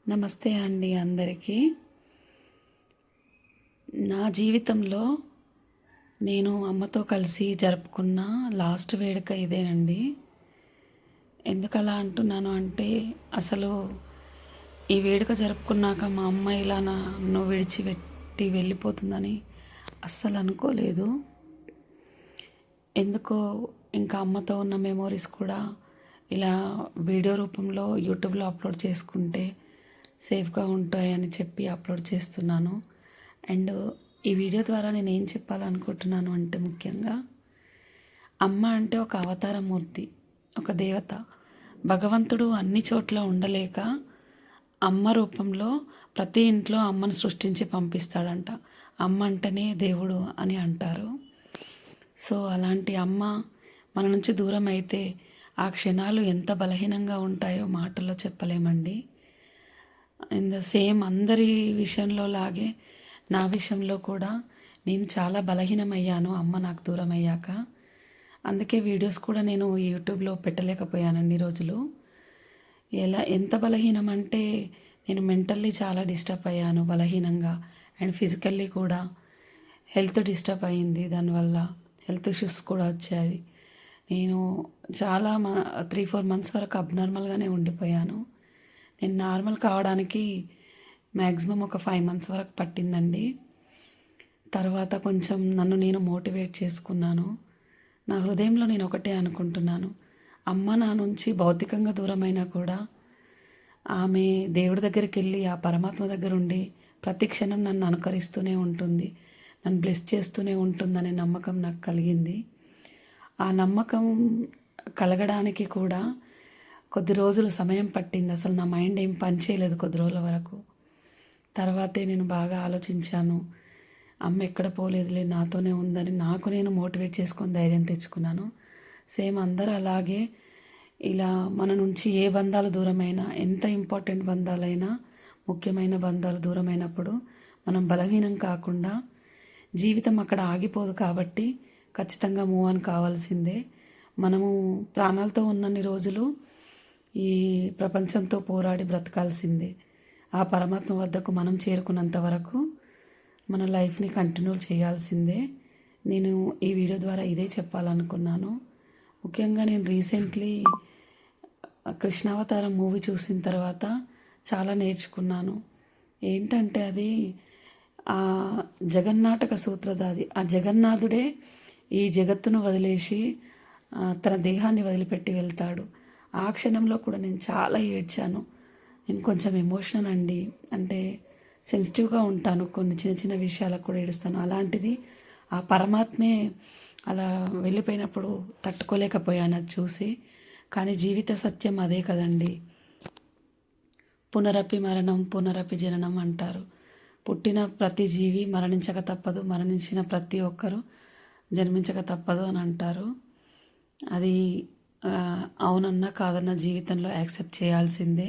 నమస్తే అండి అందరికీ. నా జీవితంలో నేను అమ్మతో కలిసి జరుపుకున్న లాస్ట్ వేడుక ఇదేనండి. ఎందుకలా అంటున్నాను అంటే అసలు ఈ వేడుక జరుపుకున్నాక మా అమ్మ ఇలా నన్ను విడిచిపెట్టి వెళ్ళిపోతుందని అస్సలు అనుకోలేదు. ఎందుకో ఇంకా అమ్మతో ఉన్న మెమోరీస్ కూడా ఇలా వీడియో రూపంలో యూట్యూబ్లో అప్లోడ్ చేసుకుంటే సేఫ్గా ఉంటాయని చెప్పి అప్లోడ్ చేస్తున్నాను. అండ్ ఈ వీడియో ద్వారా నేను ఏం చెప్పాలనుకుంటున్నాను అంటే ముఖ్యంగా అమ్మ అంటే ఒక అవతార మూర్తి, ఒక దేవత. భగవంతుడు అన్ని చోట్ల ఉండలేక అమ్మ రూపంలో ప్రతి ఇంట్లో అమ్మను సృష్టించి పంపిస్తాడంట. అమ్మ అంటేనే దేవుడు అని అంటారు. సో అలాంటి అమ్మ మన నుంచి దూరం అయితే ఆ క్షణాలు ఎంత బలహీనంగా ఉంటాయో మాటల్లో చెప్పలేమండి. అండ్ సేమ్ అందరి విషయంలో లాగే నా విషయంలో కూడా నేను చాలా బలహీనమయ్యాను అమ్మ నాకు దూరం అయ్యాక. అందుకే వీడియోస్ కూడా నేను యూట్యూబ్లో పెట్టలేకపోయానండి రోజులు. ఎంత బలహీనం అంటే నేను మెంటల్లీ చాలా డిస్టర్బ్ అయ్యాను బలహీనంగా, అండ్ ఫిజికల్లీ కూడా హెల్త్ డిస్టర్బ్ అయ్యింది. దానివల్ల హెల్త్ ఇష్యూస్ కూడా వచ్చాయి. నేను చాలా 3-4 మంత్స్ వరకు అబ్నార్మల్గానే ఉండిపోయాను. నేను నార్మల్ కావడానికి మ్యాక్సిమం ఒక 5 మంత్స్ వరకు పట్టిందండి. తర్వాత కొంచెం నన్ను నేను మోటివేట్ చేసుకున్నాను. నా హృదయంలో నేను ఒకటే అనుకుంటున్నాను, అమ్మ నా నుంచి భౌతికంగా దూరమైనా కూడా ఆమె దేవుడి దగ్గరికి వెళ్ళి ఆ పరమాత్మ దగ్గర ఉండి ప్రతి క్షణం నన్ను అనుకరిస్తూనే ఉంటుంది, నన్ను బ్లెస్ చేస్తూనే ఉంటుందనే నమ్మకం నాకు కలిగింది. ఆ నమ్మకం కలగడానికి కూడా కొద్ది రోజులు సమయం పట్టింది. అసలు నా మైండ్ ఏం పని చేయలేదు కొద్ది రోజుల వరకు. తర్వాతే నేను బాగా ఆలోచించాను, అమ్మ ఎక్కడ పోలేదులే నాతోనే ఉందని నాకు నేను మోటివేట్ చేసుకొని ధైర్యం తెచ్చుకున్నాను. సేమ్ అందరూ అలాగే ఇలా మన నుంచి ఏ బంధాలు దూరమైనా, ఎంత ఇంపార్టెంట్ బంధాలైనా, ముఖ్యమైన బంధాలు దూరమైనప్పుడు మనం బలహీనం కాకుండా జీవితం అక్కడ ఆగిపోదు కాబట్టి ఖచ్చితంగా మూవ్ ఆన్ కావాల్సిందే. మనము ప్రాణాలతో ఉన్నన్ని రోజులు ఈ ప్రపంచంతో పోరాడి బ్రతకాల్సిందే. ఆ పరమాత్మ వద్దకు మనం చేరుకున్నంత వరకు మన లైఫ్ని కంటిన్యూ చేయాల్సిందే. నేను ఈ వీడియో ద్వారా ఇదే చెప్పాలనుకున్నాను. ముఖ్యంగా నేను రీసెంట్లీ కృష్ణావతారం మూవీ చూసిన తర్వాత చాలా నేర్చుకున్నాను. ఏంటంటే అది ఆ జగన్నాటక సూత్రధారి, ఆ జగన్నాథుడే ఈ జగత్తును వదిలేసి తన దేహాన్ని వదిలిపెట్టి వెళ్తాడు. ఆ క్షణంలో కూడా నేను చాలా ఏడ్చాను. నేను కొంచెం ఎమోషనల్ అండి, అంటే సెన్సిటివ్గా ఉంటాను, కొన్ని చిన్న చిన్న విషయాలకు కూడా ఏడుస్తాను. అలాంటిది ఆ పరమాత్మే అలా వెళ్ళిపోయినప్పుడు తట్టుకోలేకపోయాను అది చూసి. కానీ జీవిత సత్యం అదే కదండి, పునరపి మరణం పునరపి జననం అంటారు. పుట్టిన ప్రతి జీవి మరణించక తప్పదు, మరణించిన ప్రతి ఒక్కరూ జన్మించక తప్పదు అని అంటారు. అది అవునన్నా కాదన్నా జీవితంలో యాక్సెప్ట్ చేయాల్సిందే.